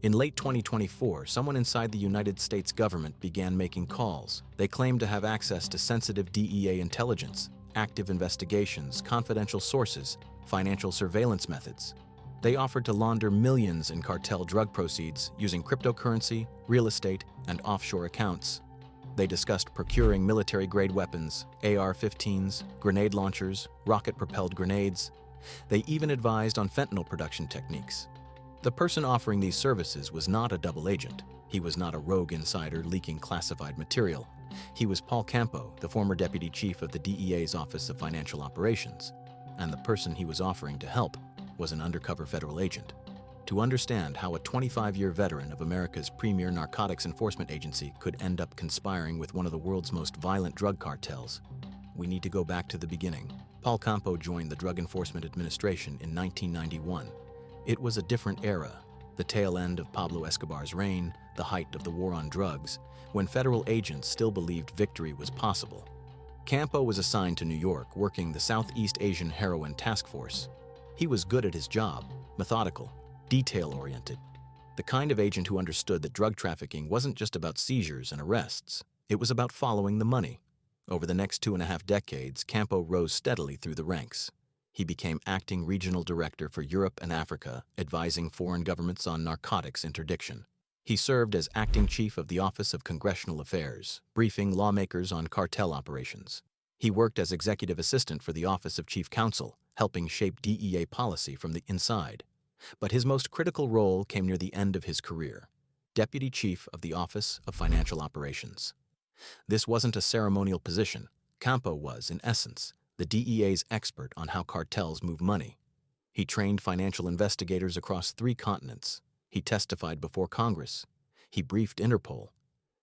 In late 2024, someone inside the United States government began making calls. They claimed to have access to sensitive DEA intelligence, active investigations, confidential sources, financial surveillance methods. They offered to launder millions in cartel drug proceeds using cryptocurrency, real estate, and offshore accounts. They discussed procuring military-grade weapons, AR-15s, grenade launchers, rocket-propelled grenades. They even advised on fentanyl production techniques. The person offering these services was not a double agent. He was not a rogue insider leaking classified material. He was Paul Campo, the former deputy chief of the DEA's Office of Financial Operations. And the person he was offering to help was an undercover federal agent. To understand how a 25-year veteran of America's premier narcotics enforcement agency could end up conspiring with one of the world's most violent drug cartels, we need to go back to the beginning. Paul Campo joined the Drug Enforcement Administration in 1991. It was a different era, the tail end of Pablo Escobar's reign, the height of the war on drugs, when federal agents still believed victory was possible. Campo was assigned to New York, working the Southeast Asian Heroin Task Force. He was good at his job, methodical, detail-oriented, the kind of agent who understood that drug trafficking wasn't just about seizures and arrests. It was about following the money. Over the next 2.5 decades, Campo rose steadily through the ranks. He became acting regional director for Europe and Africa, advising foreign governments on narcotics interdiction. He served as acting chief of the Office of Congressional Affairs, briefing lawmakers on cartel operations. He worked as executive assistant for the Office of Chief Counsel, helping shape DEA policy from the inside. But his most critical role came near the end of his career, deputy chief of the Office of Financial Operations. This wasn't a ceremonial position. Campo was, in essence, the DEA's expert on how cartels move money. He trained financial investigators across 3 continents. He testified before Congress. He briefed Interpol.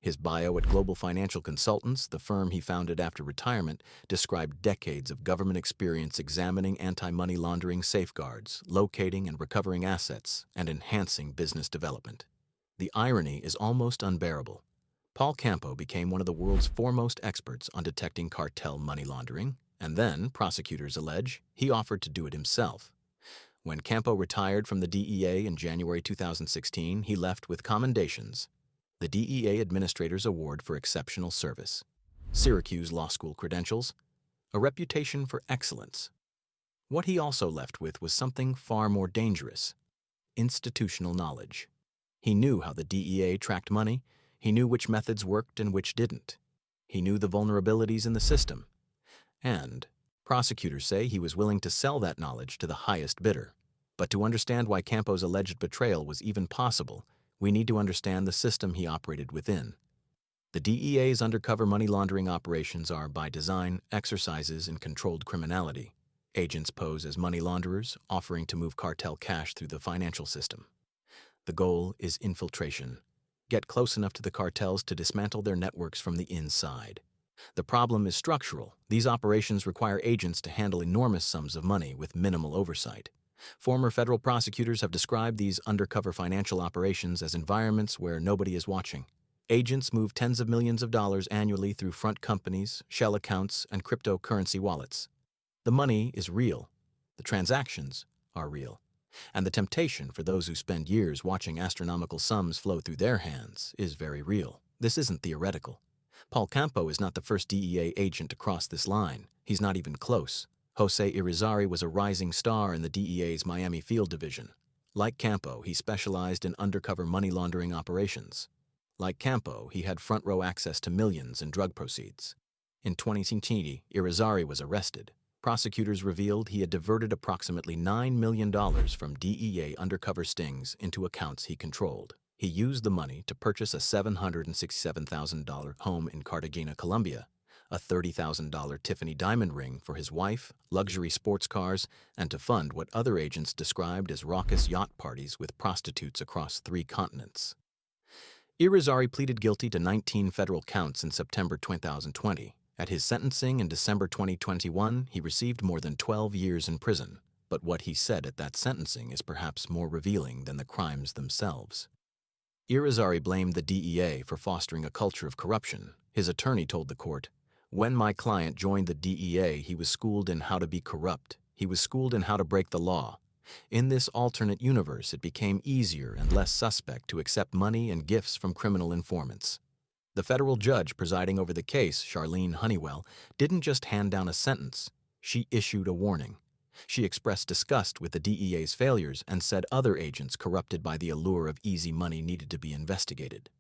His bio at Global Financial Consultants, the firm he founded after retirement, described decades of government experience examining anti-money laundering safeguards, locating and recovering assets, and enhancing business development. The irony is almost unbearable. Paul Campo became one of the world's foremost experts on detecting cartel money laundering, and then, prosecutors allege, he offered to do it himself. When Campo retired from the DEA in January 2016, he left with commendations: the DEA Administrator's Award for Exceptional Service, Syracuse Law School credentials, a reputation for excellence. What he also left with was something far more dangerous: institutional knowledge. He knew how the DEA tracked money. He knew which methods worked and which didn't. He knew the vulnerabilities in the system. And prosecutors say he was willing to sell that knowledge to the highest bidder. But to understand why Campo's alleged betrayal was even possible, we need to understand the system he operated within. The DEA's undercover money laundering operations are, by design, exercises in controlled criminality. Agents pose as money launderers, offering to move cartel cash through the financial system. The goal is infiltration. Get close enough to the cartels to dismantle their networks from the inside. The problem is structural. These operations require agents to handle enormous sums of money with minimal oversight. Former federal prosecutors have described these undercover financial operations as environments where nobody is watching. Agents move tens of millions of dollars annually through front companies, shell accounts, and cryptocurrency wallets. The money is real. The transactions are real. And the temptation for those who spend years watching astronomical sums flow through their hands is very real. This isn't theoretical. Paul Campo is not the first DEA agent to cross this line. He's not even close. Jose Irizarry was a rising star in the DEA's Miami Field Division. Like Campo, he specialized in undercover money laundering operations. Like Campo, he had front-row access to millions in drug proceeds. In 2017, Irizarry was arrested. Prosecutors revealed he had diverted approximately $9 million from DEA undercover stings into accounts he controlled. He used the money to purchase a $767,000 home in Cartagena, Colombia, a $30,000 Tiffany diamond ring for his wife, luxury sports cars, and to fund what other agents described as raucous yacht parties with prostitutes across 3 continents. Irizarry pleaded guilty to 19 federal counts in September 2020. At his sentencing in December 2021, he received more than 12 years in prison. But what he said at that sentencing is perhaps more revealing than the crimes themselves. Irizarry blamed the DEA for fostering a culture of corruption. His attorney told the court, "When my client joined the DEA, he was schooled in how to be corrupt. He was schooled in how to break the law. In this alternate universe, it became easier and less suspect to accept money and gifts from criminal informants. The federal judge presiding over the case, Charlene Honeywell, didn't just hand down a sentence, she issued a warning. She expressed disgust with the DEA's failures and said other agents corrupted by the allure of easy money needed to be investigated.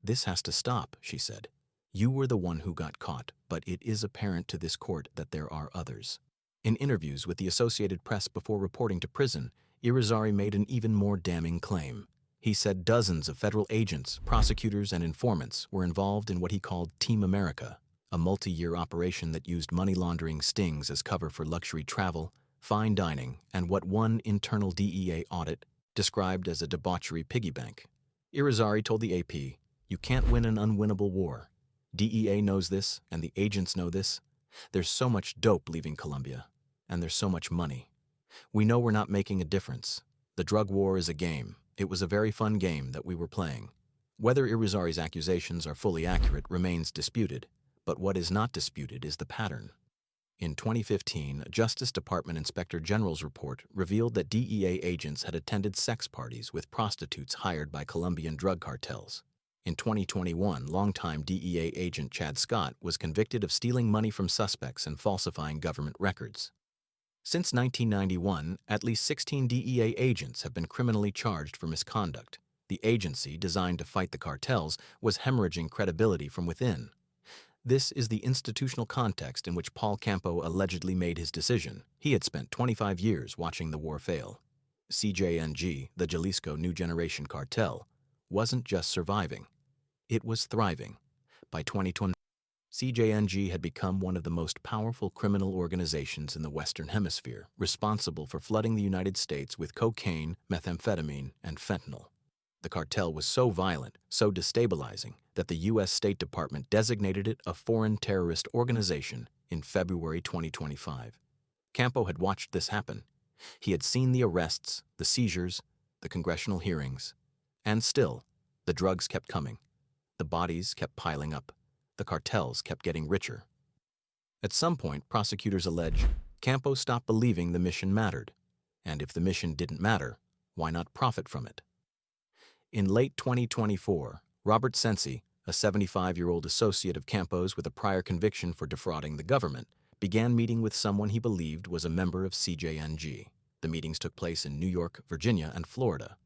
"This has to stop," she said. "You were the one who got caught, but it is apparent to this court that there are others." In interviews with the Associated Press before reporting to prison, Irizarry made an even more damning claim. He said dozens of federal agents, prosecutors, and informants were involved in what he called Team America, a multi-year operation that used money laundering stings as cover for luxury travel, fine dining, and what one internal DEA audit described as a debauchery piggy bank. Irizarry told the AP, "You can't win an unwinnable war. DEA knows this, and the agents know this. There's so much dope leaving Colombia, and there's so much money. We know we're not making a difference. The drug war is a game. It was a very fun game that we were playing." Whether Irizarry's accusations are fully accurate remains disputed, but what is not disputed is the pattern. In 2015, a Justice Department Inspector General's report revealed that DEA agents had attended sex parties with prostitutes hired by Colombian drug cartels. In 2021, longtime DEA agent Chad Scott was convicted of stealing money from suspects and falsifying government records. Since 1991, at least 16 DEA agents have been criminally charged for misconduct. The agency, designed to fight the cartels, was hemorrhaging credibility from within. This is the institutional context in which Paul Campo allegedly made his decision. He had spent 25 years watching the war fail. CJNG, the Jalisco New Generation Cartel, wasn't just surviving. It was thriving. By 2020, CJNG had become one of the most powerful criminal organizations in the Western Hemisphere, responsible for flooding the United States with cocaine, methamphetamine, and fentanyl. The cartel was so violent, so destabilizing, that the U.S. State Department designated it a foreign terrorist organization in February 2025. Campo had watched this happen. He had seen the arrests, the seizures, the congressional hearings. And still, the drugs kept coming. The bodies kept piling up. The cartels kept getting richer. At some point, prosecutors allege, Campo stopped believing the mission mattered. And if the mission didn't matter, why not profit from it? In late 2024, Robert Sensi, a 75-year-old associate of Campo's with a prior conviction for defrauding the government, began meeting with someone he believed was a member of CJNG. The meetings took place in New York, Virginia, and Florida.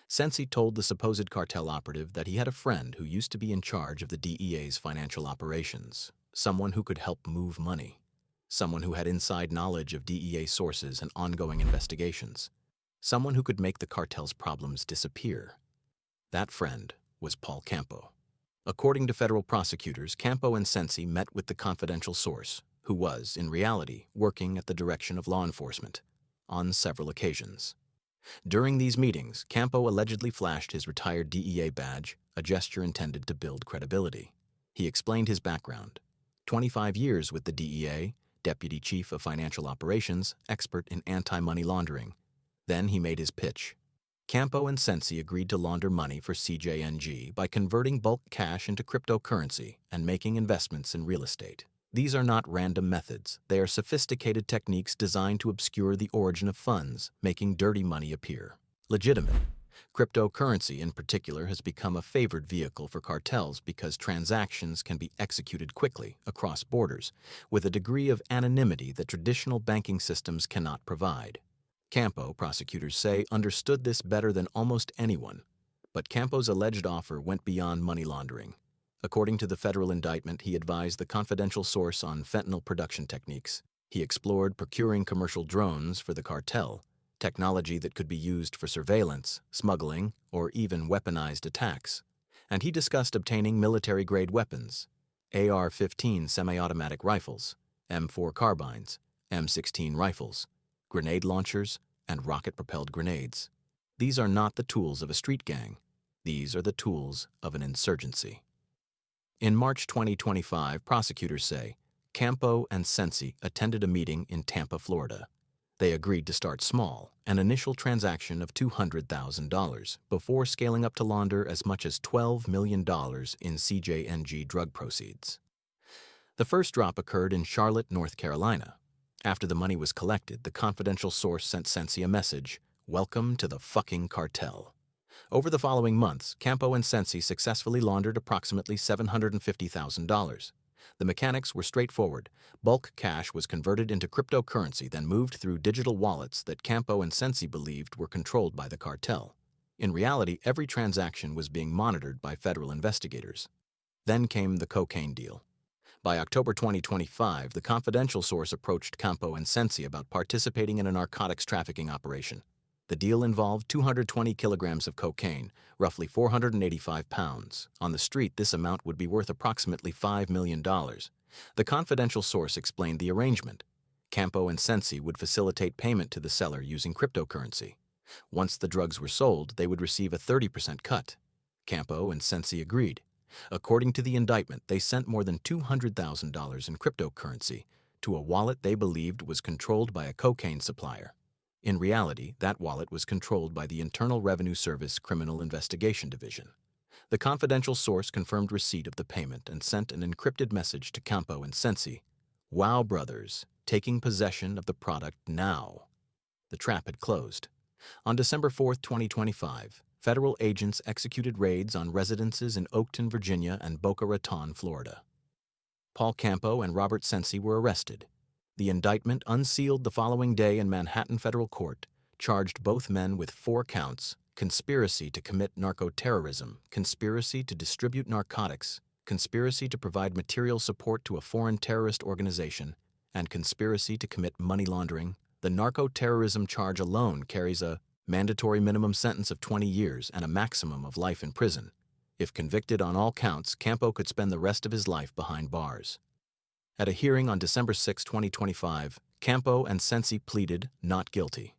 Sensi told the supposed cartel operative that he had a friend who used to be in charge of the DEA's financial operations, someone who could help move money, someone who had inside knowledge of DEA sources and ongoing investigations, someone who could make the cartel's problems disappear. That friend was Paul Campo. According to federal prosecutors, Campo and Sensi met with the confidential source, who was, in reality, working at the direction of law enforcement, on several occasions. During these meetings, Campo allegedly flashed his retired DEA badge, a gesture intended to build credibility. He explained his background: 25 years with the DEA, Deputy Chief of Financial Operations, expert in anti-money laundering. Then he made his pitch. Campo and Sensi agreed to launder money for CJNG by converting bulk cash into cryptocurrency and making investments in real estate. These are not random methods. They are sophisticated techniques designed to obscure the origin of funds, making dirty money appear legitimate. Cryptocurrency, in particular, has become a favored vehicle for cartels because transactions can be executed quickly across borders with a degree of anonymity that traditional banking systems cannot provide. Campo, prosecutors say, understood this better than almost anyone, but Campo's alleged offer went beyond money laundering. According to the federal indictment, he advised the confidential source on fentanyl production techniques. He explored procuring commercial drones for the cartel, technology that could be used for surveillance, smuggling, or even weaponized attacks. And he discussed obtaining military-grade weapons, AR-15 semi-automatic rifles, M4 carbines, M16 rifles, grenade launchers, and rocket-propelled grenades. These are not the tools of a street gang. These are the tools of an insurgency. In March 2025, prosecutors say, Campo and Sensi attended a meeting in Tampa, Florida. They agreed to start small, an initial transaction of $200,000, before scaling up to launder as much as $12 million in CJNG drug proceeds. The first drop occurred in Charlotte, North Carolina. After the money was collected, the confidential source sent Sensi a message, "Welcome to the fucking cartel." Over the following months, Campo and Sensi successfully laundered approximately $750,000. The mechanics were straightforward. Bulk cash was converted into cryptocurrency, then moved through digital wallets that Campo and Sensi believed were controlled by the cartel. In reality, every transaction was being monitored by federal investigators. Then came the cocaine deal. By October 2025, the confidential source approached Campo and Sensi about participating in a narcotics trafficking operation. The deal involved 220 kilograms of cocaine, roughly 485 pounds. On the street, this amount would be worth approximately $5 million. The confidential source explained the arrangement. Campo and Sensi would facilitate payment to the seller using cryptocurrency. Once the drugs were sold, they would receive a 30% cut. Campo and Sensi agreed. According to the indictment, they sent more than $200,000 in cryptocurrency to a wallet they believed was controlled by a cocaine supplier. In reality, that wallet was controlled by the Internal Revenue Service Criminal Investigation Division. The confidential source confirmed receipt of the payment and sent an encrypted message to Campo and Sensi. "Wow, brothers, taking possession of the product now." The trap had closed. On December 4, 2025, federal agents executed raids on residences in Oakton, Virginia and Boca Raton, Florida. Paul Campo and Robert Sensi were arrested. The indictment, unsealed the following day in Manhattan Federal Court, charged both men with 4 counts: conspiracy to commit narco-terrorism, conspiracy to distribute narcotics, conspiracy to provide material support to a foreign terrorist organization, and conspiracy to commit money laundering. The narco-terrorism charge alone carries a mandatory minimum sentence of 20 years and a maximum of life in prison. If convicted on all counts, Campo could spend the rest of his life behind bars. At a hearing on December 6, 2025, Campo and Sensi pleaded not guilty.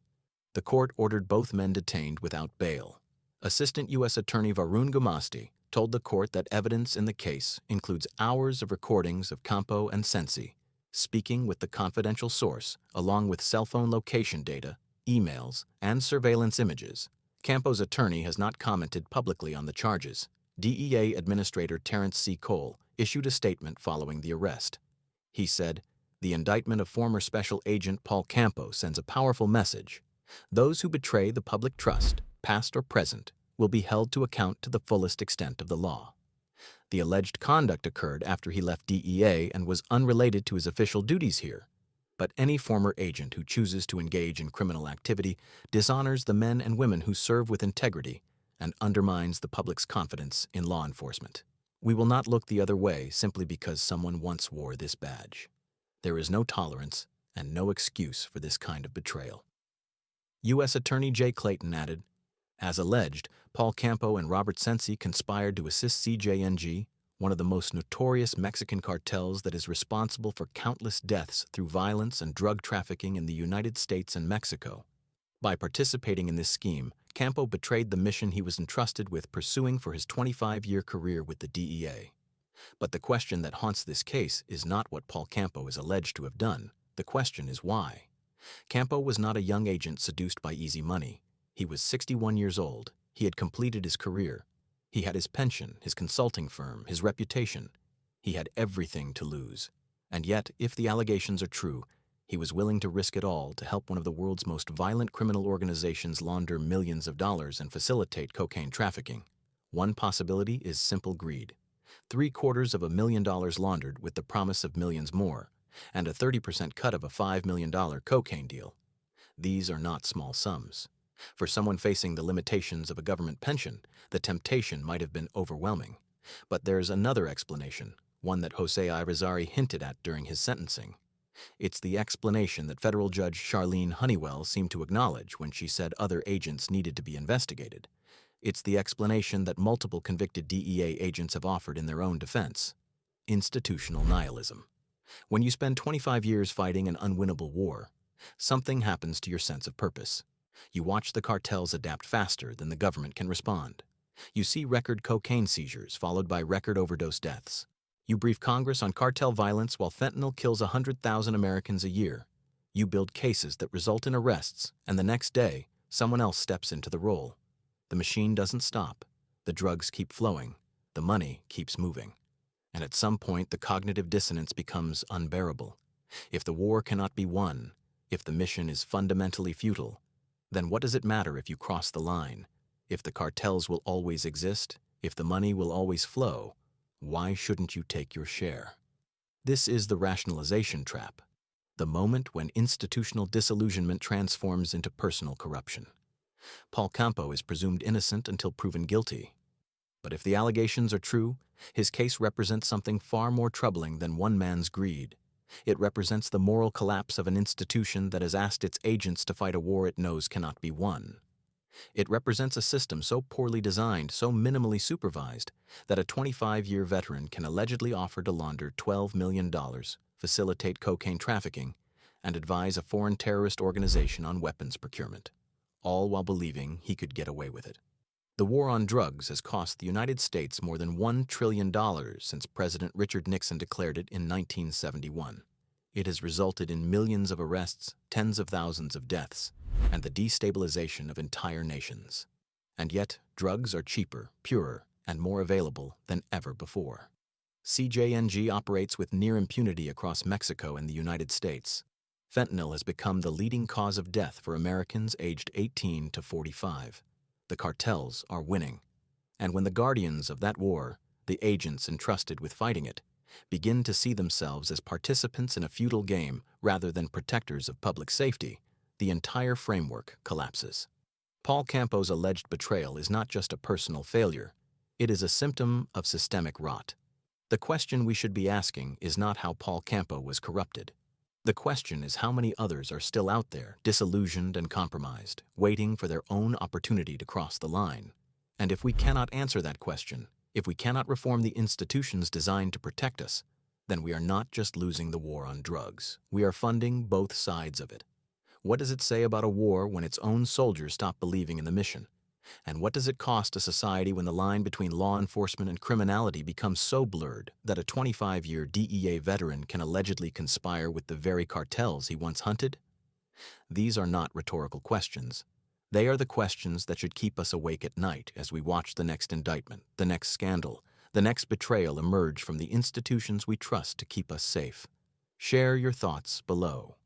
The court ordered both men detained without bail. Assistant U.S. Attorney Varun Gumasti told the court that evidence in the case includes hours of recordings of Campo and Sensi speaking with the confidential source, along with cell phone location data, emails, and surveillance images. Campo's attorney has not commented publicly on the charges. DEA Administrator Terrence C. Cole issued a statement following the arrest. He said, "The indictment of former Special Agent Paul Campo sends a powerful message. Those who betray the public trust, past or present, will be held to account to the fullest extent of the law." The alleged conduct occurred after he left DEA and was unrelated to his official duties here. But any former agent who chooses to engage in criminal activity dishonors the men and women who serve with integrity and undermines the public's confidence in law enforcement. We will not look the other way simply because someone once wore this badge. There is no tolerance and no excuse for this kind of betrayal. U.S. Attorney Jay Clayton added, "As alleged, Paul Campo and Robert Sensi conspired to assist CJNG, one of the most notorious Mexican cartels that is responsible for countless deaths through violence and drug trafficking in the United States and Mexico. By participating in this scheme, Campo betrayed the mission he was entrusted with pursuing for his 25-year career with the DEA. But the question that haunts this case is not what Paul Campo is alleged to have done. The question is why. Campo was not a young agent seduced by easy money. He was 61 years old. He had completed his career. He had his pension, his consulting firm, his reputation. He had everything to lose. And yet, if the allegations are true, he was willing to risk it all to help one of the world's most violent criminal organizations launder millions of dollars and facilitate cocaine trafficking. One possibility is simple greed. $750,000 laundered with the promise of millions more, and a 30% cut of a $5 million cocaine deal. These are not small sums. For someone facing the limitations of a government pension, the temptation might have been overwhelming. But there's another explanation, one that Jose Irizarry hinted at during his sentencing. It's the explanation that federal judge Charlene Honeywell seemed to acknowledge when she said other agents needed to be investigated. It's the explanation that multiple convicted DEA agents have offered in their own defense. Institutional nihilism. When you spend 25 years fighting an unwinnable war, something happens to your sense of purpose. You watch the cartels adapt faster than the government can respond. You see record cocaine seizures followed by record overdose deaths. You brief Congress on cartel violence while fentanyl kills 100,000 Americans a year. You build cases that result in arrests, and the next day, someone else steps into the role. The machine doesn't stop. The drugs keep flowing. The money keeps moving. And at some point, the cognitive dissonance becomes unbearable. If the war cannot be won, if the mission is fundamentally futile, then what does it matter if you cross the line? If the cartels will always exist, if the money will always flow, why shouldn't you take your share? This is the rationalization trap, the moment when institutional disillusionment transforms into personal corruption. Paul Campo is presumed innocent until proven guilty. But if the allegations are true, his case represents something far more troubling than one man's greed. It represents the moral collapse of an institution that has asked its agents to fight a war it knows cannot be won. It represents a system so poorly designed, so minimally supervised, that a 25-year veteran can allegedly offer to launder $12 million, facilitate cocaine trafficking, and advise a foreign terrorist organization on weapons procurement, all while believing he could get away with it. The war on drugs has cost the United States more than $1 trillion since President Richard Nixon declared it in 1971. It has resulted in millions of arrests, tens of thousands of deaths, and the destabilization of entire nations. And yet, drugs are cheaper, purer, and more available than ever before. CJNG operates with near impunity across Mexico and the United States. Fentanyl has become the leading cause of death for Americans aged 18 to 45. The cartels are winning. And when the guardians of that war, the agents entrusted with fighting it, begin to see themselves as participants in a futile game rather than protectors of public safety, the entire framework collapses. Paul Campo's alleged betrayal is not just a personal failure, it is a symptom of systemic rot. The question we should be asking is not how Paul Campo was corrupted. The question is how many others are still out there, disillusioned and compromised, waiting for their own opportunity to cross the line. And if we cannot answer that question, if we cannot reform the institutions designed to protect us, then we are not just losing the war on drugs. We are funding both sides of it. What does it say about a war when its own soldiers stop believing in the mission? And what does it cost a society when the line between law enforcement and criminality becomes so blurred that a 25-year DEA veteran can allegedly conspire with the very cartels he once hunted? These are not rhetorical questions. They are the questions that should keep us awake at night as we watch the next indictment, the next scandal, the next betrayal emerge from the institutions we trust to keep us safe. Share your thoughts below.